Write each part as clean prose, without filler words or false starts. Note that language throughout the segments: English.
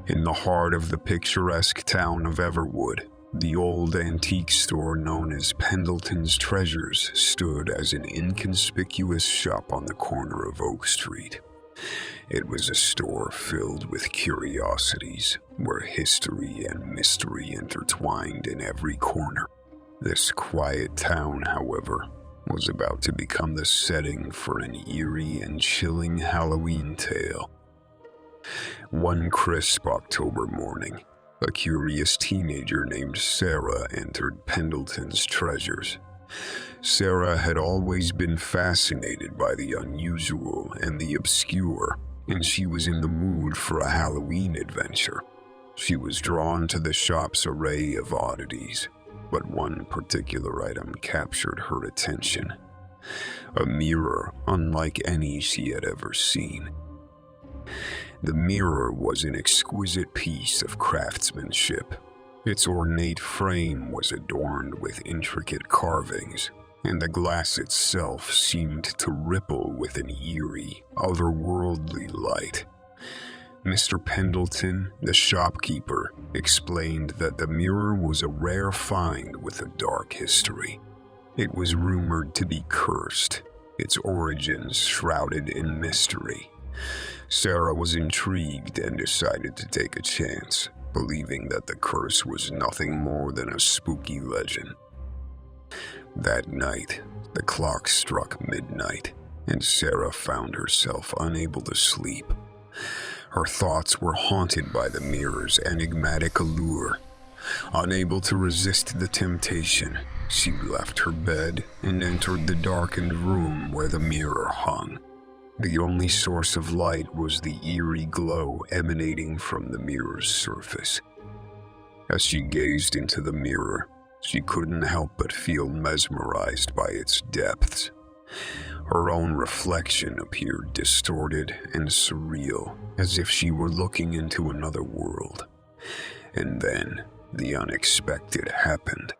In the heart of the picturesque town of Everwood, the old antique store known as Pendleton's Treasures stood as an inconspicuous shop on the corner of Oak Street. It was a store filled with curiosities, where history and mystery intertwined in every corner. This quiet town, however, was about to become the setting for an eerie and chilling Halloween tale. One crisp October morning, a curious teenager named Sarah entered Pendleton's Treasures. Sarah had always been fascinated by the unusual and the obscure, and she was in the mood for a Halloween adventure. She was drawn to the shop's array of oddities, but one particular item captured her attention. A mirror unlike any she had ever seen. The mirror was an exquisite piece of craftsmanship. Its ornate frame was adorned with intricate carvings, and the glass itself seemed to ripple with an eerie, otherworldly light. Mr. Pendleton, the shopkeeper, explained that the mirror was a rare find with a dark history. It was rumored to be cursed, its origins shrouded in mystery. Sarah was intrigued and decided to take a chance, believing that the curse was nothing more than a spooky legend. That night, the clock struck midnight, and Sarah found herself unable to sleep. Her thoughts were haunted by the mirror's enigmatic allure. Unable to resist the temptation, she left her bed and entered the darkened room where the mirror hung. The only source of light was the eerie glow emanating from the mirror's surface. As she gazed into the mirror, she couldn't help but feel mesmerized by its depths. Her own reflection appeared distorted and surreal, as if she were looking into another world. And then, the unexpected happened.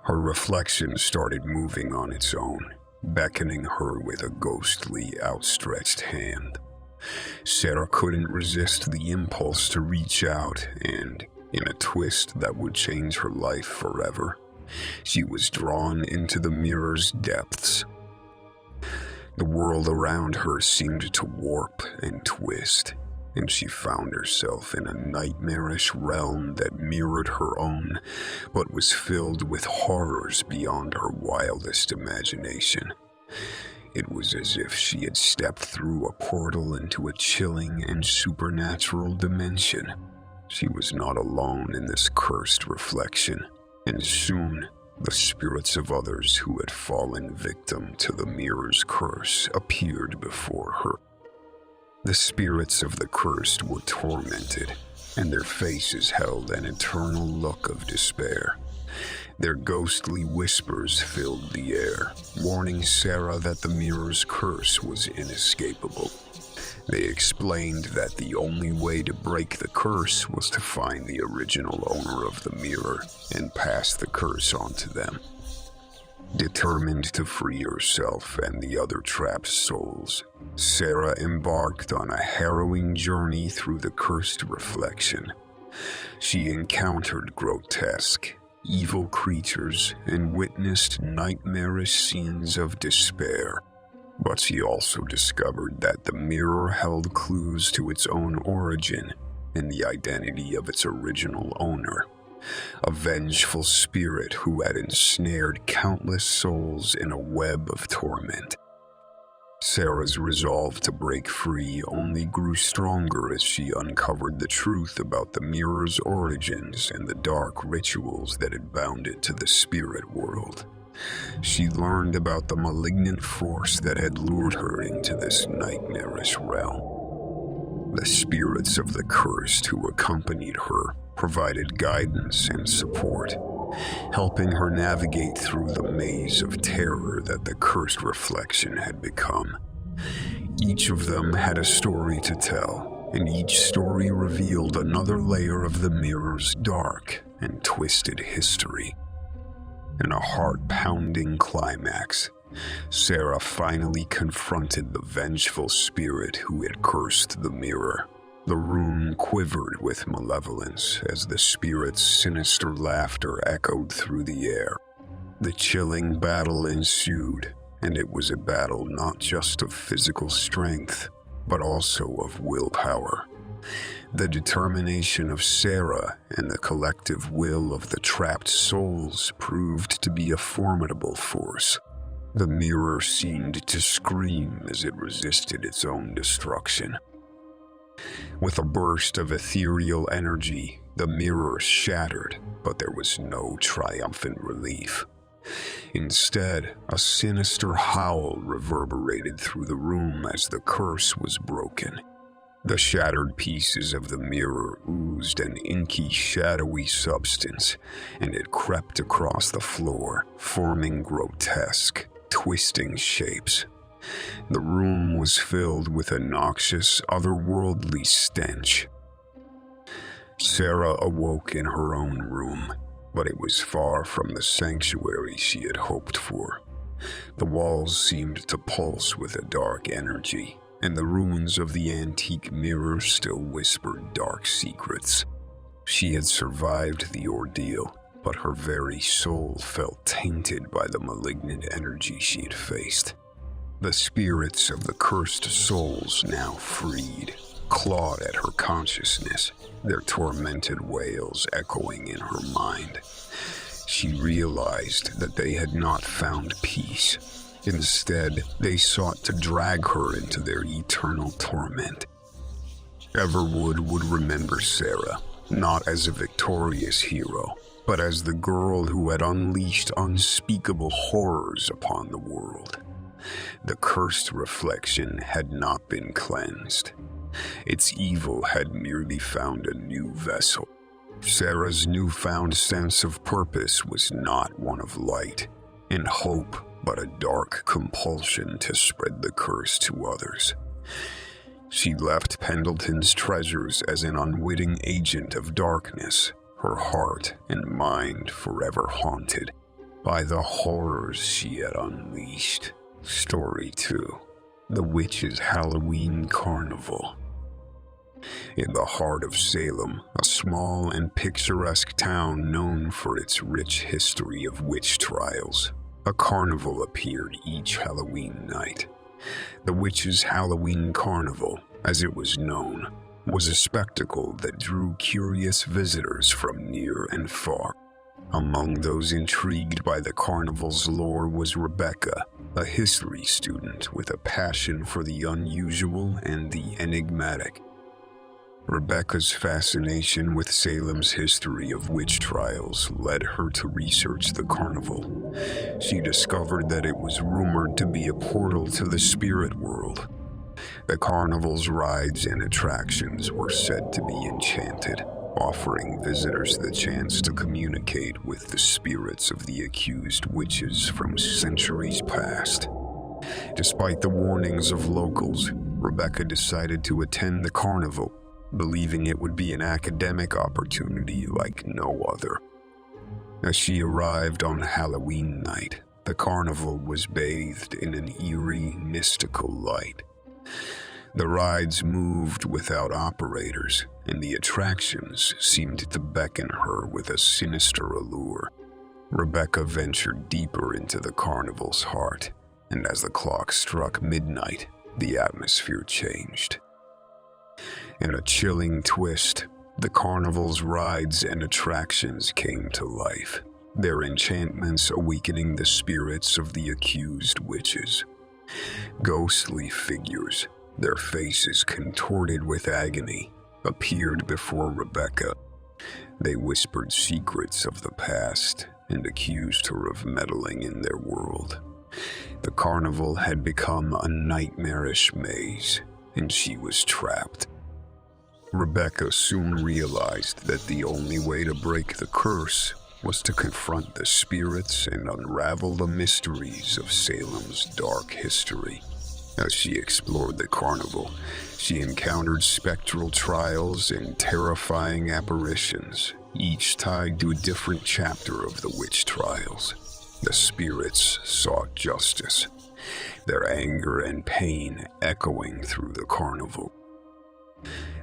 Her reflection started moving on its own, beckoning her with a ghostly, outstretched hand. Sarah couldn't resist the impulse to reach out, and, in a twist that would change her life forever, she was drawn into the mirror's depths. The world around her seemed to warp and twist, and she found herself in a nightmarish realm that mirrored her own, but was filled with horrors beyond her wildest imagination. It was as if she had stepped through a portal into a chilling and supernatural dimension. She was not alone in this cursed reflection, and soon the spirits of others who had fallen victim to the mirror's curse appeared before her. The spirits of the cursed were tormented, and their faces held an eternal look of despair. Their ghostly whispers filled the air, warning Sarah that the mirror's curse was inescapable. They explained that the only way to break the curse was to find the original owner of the mirror and pass the curse on to them. Determined to free herself and the other trapped souls, Sarah embarked on a harrowing journey through the cursed reflection. She encountered grotesque, evil creatures and witnessed nightmarish scenes of despair. But she also discovered that the mirror held clues to its own origin and the identity of its original owner, a vengeful spirit who had ensnared countless souls in a web of torment. Sarah's resolve to break free only grew stronger as she uncovered the truth about the mirror's origins and the dark rituals that had bound it to the spirit world. She learned about the malignant force that had lured her into this nightmarish realm. The spirits of the cursed who accompanied her provided guidance and support, helping her navigate through the maze of terror that the cursed reflection had become. Each of them had a story to tell, and each story revealed another layer of the mirror's dark and twisted history. In a heart-pounding climax, Sarah finally confronted the vengeful spirit who had cursed the mirror, The room quivered with malevolence as the spirit's sinister laughter echoed through the air. The chilling battle ensued, and it was a battle not just of physical strength, but also of willpower. The determination of Sarah and the collective will of the trapped souls proved to be a formidable force. The mirror seemed to scream as it resisted its own destruction. With a burst of ethereal energy, the mirror shattered, but there was no triumphant relief. Instead, a sinister howl reverberated through the room as the curse was broken. The shattered pieces of the mirror oozed an inky, shadowy substance, and it crept across the floor, forming grotesque, twisting shapes. The room was filled with a noxious, otherworldly stench. Sarah awoke in her own room, but it was far from the sanctuary she had hoped for. The walls seemed to pulse with a dark energy, and the ruins of the antique mirror still whispered dark secrets. She had survived the ordeal, but her very soul felt tainted by the malignant energy she had faced. The spirits of the cursed souls, now freed, clawed at her consciousness, their tormented wails echoing in her mind. She realized that they had not found peace. Instead, they sought to drag her into their eternal torment. Everwood would remember Sarah, not as a victorious hero, but as the girl who had unleashed unspeakable horrors upon the world. The cursed reflection had not been cleansed. Its evil had merely found a new vessel. Sarah's newfound sense of purpose was not one of light and hope, but a dark compulsion to spread the curse to others. She left Pendleton's treasures as an unwitting agent of darkness, her heart and mind forever haunted by the horrors she had unleashed. Story 2: The Witches' Halloween Carnival. In the heart of Salem, a small and picturesque town known for its rich history of witch trials, a carnival appeared each Halloween night. The Witches' Halloween Carnival, as it was known, was a spectacle that drew curious visitors from near and far. Among those intrigued by the carnival's lore was Rebecca, a history student with a passion for the unusual and the enigmatic. Rebecca's fascination with Salem's history of witch trials led her to research the carnival. She discovered that it was rumored to be a portal to the spirit world. The carnival's rides and attractions were said to be enchanted, offering visitors the chance to communicate with the spirits of the accused witches from centuries past. Despite the warnings of locals, Rebecca decided to attend the carnival, believing it would be an academic opportunity like no other. As she arrived on Halloween night, the carnival was bathed in an eerie, mystical light. The rides moved without operators, and the attractions seemed to beckon her with a sinister allure. Rebecca ventured deeper into the carnival's heart, and as the clock struck midnight, the atmosphere changed. In a chilling twist, the carnival's rides and attractions came to life, their enchantments awakening the spirits of the accused witches. Ghostly figures, their faces contorted with agony, appeared before Rebecca. They whispered secrets of the past and accused her of meddling in their world. The carnival had become a nightmarish maze, and she was trapped. Rebecca soon realized that the only way to break the curse was to confront the spirits and unravel the mysteries of Salem's dark history. As she explored the carnival, she encountered spectral trials and terrifying apparitions, each tied to a different chapter of the witch trials. The spirits sought justice, their anger and pain echoing through the carnival.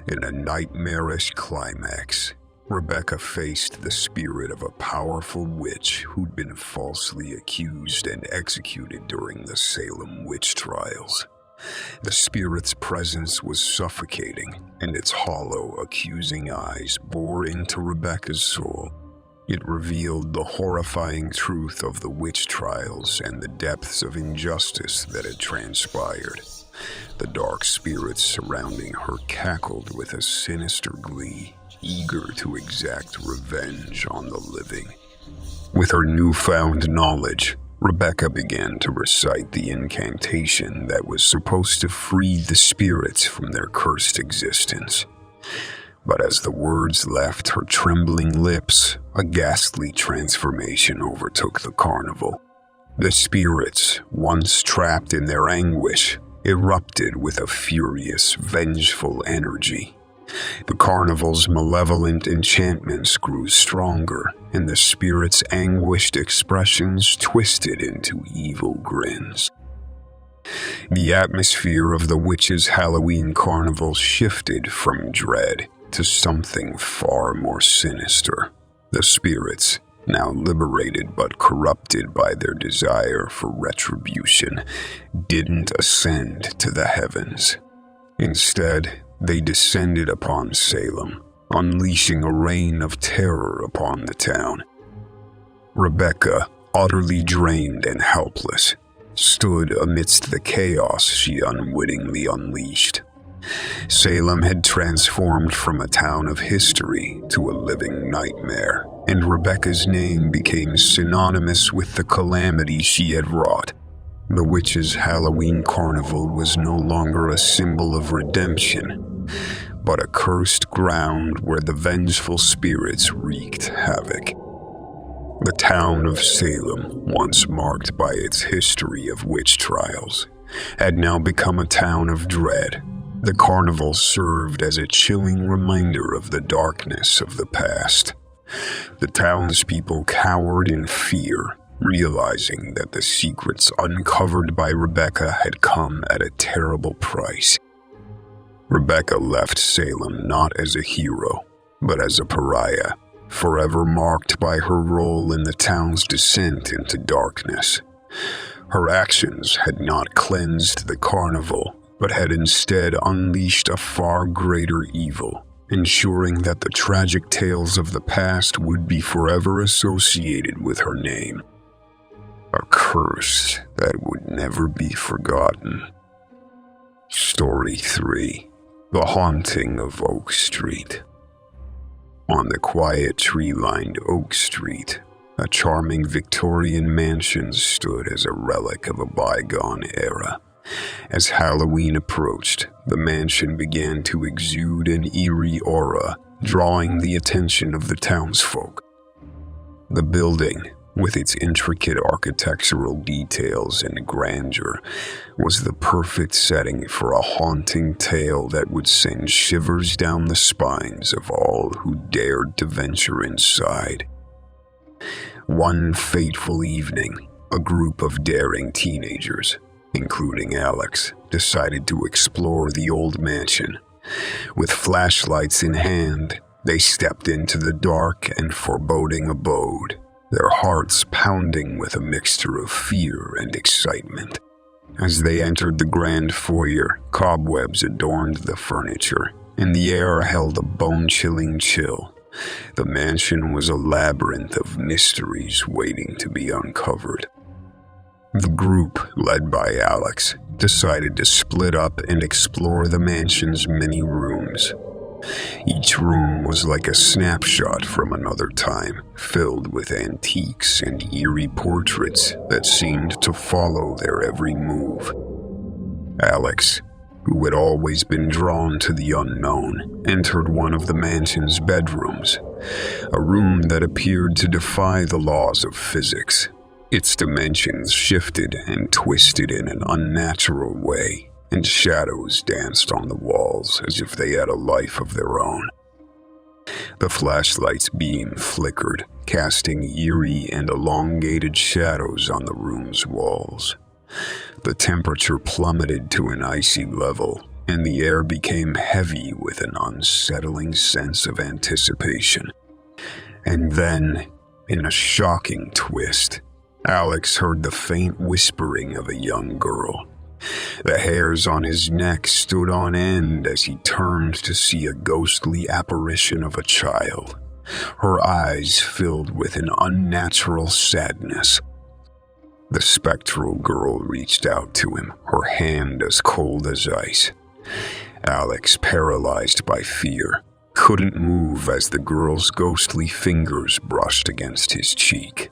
In a nightmarish climax, Rebecca faced the spirit of a powerful witch who'd been falsely accused and executed during the Salem witch trials. The spirit's presence was suffocating, and its hollow, accusing eyes bore into Rebecca's soul. It revealed the horrifying truth of the witch trials and the depths of injustice that had transpired. The dark spirits surrounding her cackled with a sinister glee, eager to exact revenge on the living. With her newfound knowledge, Rebecca began to recite the incantation that was supposed to free the spirits from their cursed existence. But as the words left her trembling lips, a ghastly transformation overtook the carnival. The spirits, once trapped in their anguish, erupted with a furious, vengeful energy. The carnival's malevolent enchantments grew stronger, and the spirits' anguished expressions twisted into evil grins. The atmosphere of the witches' Halloween carnival shifted from dread to something far more sinister. The spirits, now liberated but corrupted by their desire for retribution, didn't ascend to the heavens. Instead, they descended upon Salem, unleashing a reign of terror upon the town. Rebecca, utterly drained and helpless, stood amidst the chaos she unwittingly unleashed. Salem had transformed from a town of history to a living nightmare, and Rebecca's name became synonymous with the calamity she had wrought. The witches' Halloween carnival was no longer a symbol of redemption, but a cursed ground where the vengeful spirits wreaked havoc. The town of Salem, once marked by its history of witch trials, had now become a town of dread. The carnival served as a chilling reminder of the darkness of the past. The townspeople cowered in fear, realizing that the secrets uncovered by Rebecca had come at a terrible price. Rebecca left Salem not as a hero, but as a pariah, forever marked by her role in the town's descent into darkness. Her actions had not cleansed the carnival, but had instead unleashed a far greater evil, ensuring that the tragic tales of the past would be forever associated with her name. A curse that would never be forgotten. Story 3: The Haunting of Oak Street. On the quiet tree-lined Oak Street, a charming Victorian mansion stood as a relic of a bygone era. As Halloween approached, the mansion began to exude an eerie aura, drawing the attention of the townsfolk. The building, with its intricate architectural details and grandeur, was the perfect setting for a haunting tale that would send shivers down the spines of all who dared to venture inside. One fateful evening, a group of daring teenagers, including Alex, decided to explore the old mansion. With flashlights in hand, they stepped into the dark and foreboding abode, their hearts pounding with a mixture of fear and excitement. As they entered the grand foyer, cobwebs adorned the furniture, and the air held a bone-chilling chill. The mansion was a labyrinth of mysteries waiting to be uncovered. The group, led by Alex, decided to split up and explore the mansion's many rooms. Each room was like a snapshot from another time, filled with antiques and eerie portraits that seemed to follow their every move. Alex, who had always been drawn to the unknown, entered one of the mansion's bedrooms, a room that appeared to defy the laws of physics. Its dimensions shifted and twisted in an unnatural way, and shadows danced on the walls as if they had a life of their own. The flashlight's beam flickered, casting eerie and elongated shadows on the room's walls. The temperature plummeted to an icy level, and the air became heavy with an unsettling sense of anticipation. And then, in a shocking twist, Alex heard the faint whispering of a young girl. The hairs on his neck stood on end as he turned to see a ghostly apparition of a child, her eyes filled with an unnatural sadness. The spectral girl reached out to him, her hand as cold as ice. Alex, paralyzed by fear, couldn't move as the girl's ghostly fingers brushed against his cheek.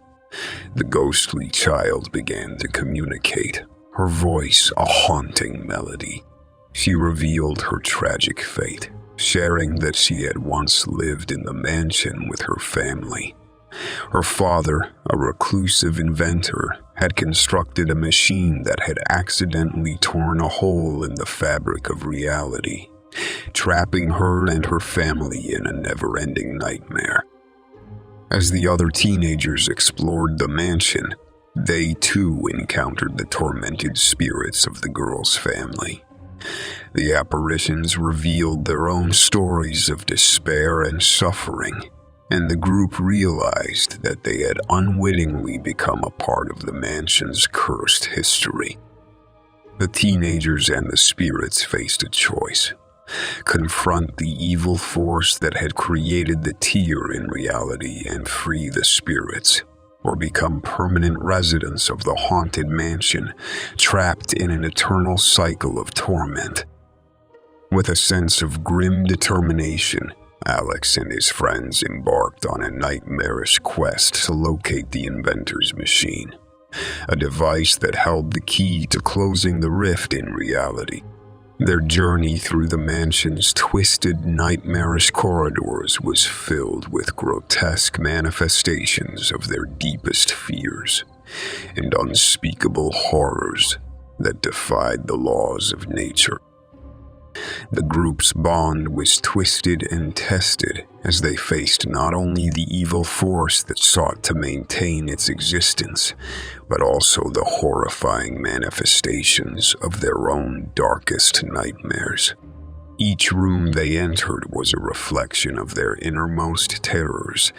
The ghostly child began to communicate, her voice a haunting melody. She revealed her tragic fate, sharing that she had once lived in the mansion with her family. Her father, a reclusive inventor, had constructed a machine that had accidentally torn a hole in the fabric of reality, trapping her and her family in a never-ending nightmare. As the other teenagers explored the mansion, they too encountered the tormented spirits of the girl's family. The apparitions revealed their own stories of despair and suffering, and the group realized that they had unwittingly become a part of the mansion's cursed history. The teenagers and the spirits faced a choice: confront the evil force that had created the tear in reality and free the spirits, or become permanent residents of the haunted mansion, trapped in an eternal cycle of torment. With a sense of grim determination, Alex and his friends embarked on a nightmarish quest to locate the inventor's machine, a device that held the key to closing the rift in reality. Their journey through the mansion's twisted, nightmarish corridors was filled with grotesque manifestations of their deepest fears and unspeakable horrors that defied the laws of nature. The group's bond was twisted and tested as they faced not only the evil force that sought to maintain its existence, but also the horrifying manifestations of their own darkest nightmares. Each room they entered was a reflection of their innermost terrors,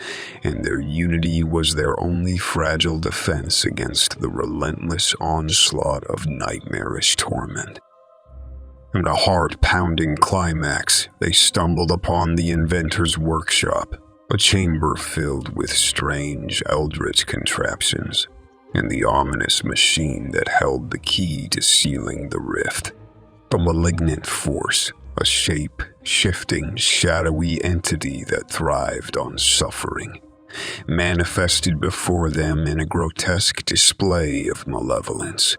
and their unity was their only fragile defense against the relentless onslaught of nightmarish torment. In a heart-pounding climax, they stumbled upon the inventor's workshop, a chamber filled with strange, eldritch contraptions, and the ominous machine that held the key to sealing the rift. A malignant force, a shape-shifting, shadowy entity that thrived on suffering, manifested before them in a grotesque display of malevolence.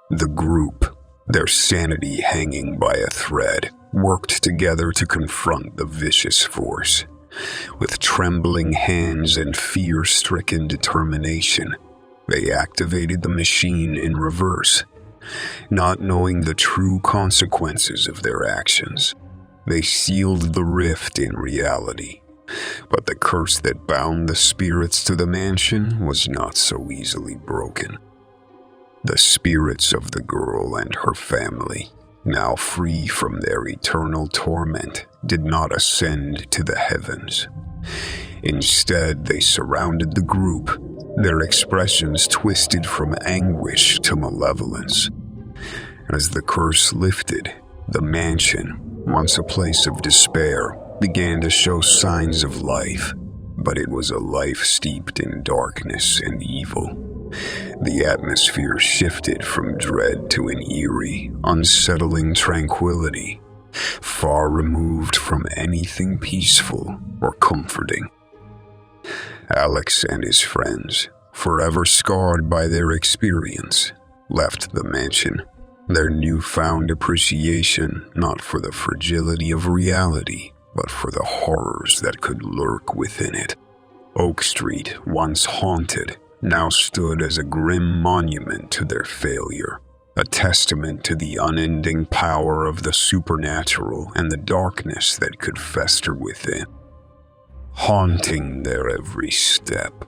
The group, their sanity hanging by a thread, worked together to confront the vicious force. With trembling hands and fear-stricken determination, they activated the machine in reverse. Not knowing the true consequences of their actions, they sealed the rift in reality. But the curse that bound the spirits to the mansion was not so easily broken. The spirits of the girl and her family, now free from their eternal torment, did not ascend to the heavens. Instead, they surrounded the group, their expressions twisted from anguish to malevolence. As the curse lifted, the mansion, once a place of despair, began to show signs of life, but it was a life steeped in darkness and evil. The atmosphere shifted from dread to an eerie, unsettling tranquility, far removed from anything peaceful or comforting. Alex and his friends, forever scarred by their experience, left the mansion, their newfound appreciation not for the fragility of reality, but for the horrors that could lurk within it. Oak Street, once haunted, now stood as a grim monument to their failure, a testament to the unending power of the supernatural and the darkness that could fester within, haunting their every step.